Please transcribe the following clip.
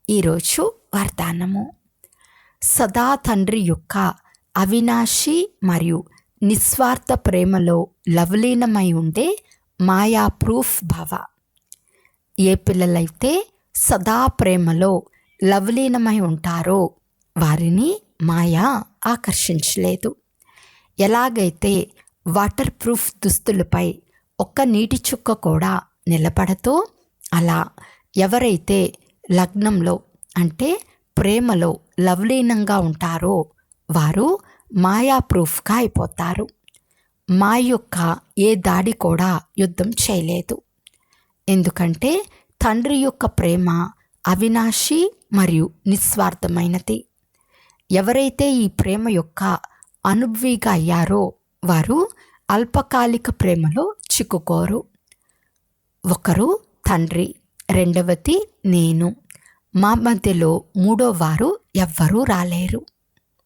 ఈరోజు వాగ్దానము. సదా తండ్రి యొక్క అవినాశి మరియు నిస్వార్థ ప్రేమలో లవలీనమై ఉండే మాయా ప్రూఫ్ భవ. ఏ పిల్లలైతే సదా ప్రేమలో లవలీనమై ఉంటారో వారిని మాయా ఆకర్షించలేదు. ఎలాగైతే వాటర్ ప్రూఫ్ దుస్తులపై ఒక్క నీటి చుక్క కూడా నిలబడతో, అలా ఎవరైతే లగ్నంలో అంటే ప్రేమలో లవలీనంగా ఉంటారో వారు మాయా ప్రూఫ్గా అయిపోతారు. మాయ యొక్క ఏ దాడి కూడా యుద్ధం చేయలేదు. ఎందుకంటే తండ్రి యొక్క ప్రేమ అవినాశి మరియు నిస్వార్థమైనది. ఎవరైతే ఈ ప్రేమ యొక్క అనుభవిగా అయ్యారో వారు అల్పకాలిక ప్రేమలో చిక్కుకోరు. ఒకరు తండ్రి, రెండవది నేను, మా మధ్యలో మూడో వారు ఎవ్వరూ రాలేరు.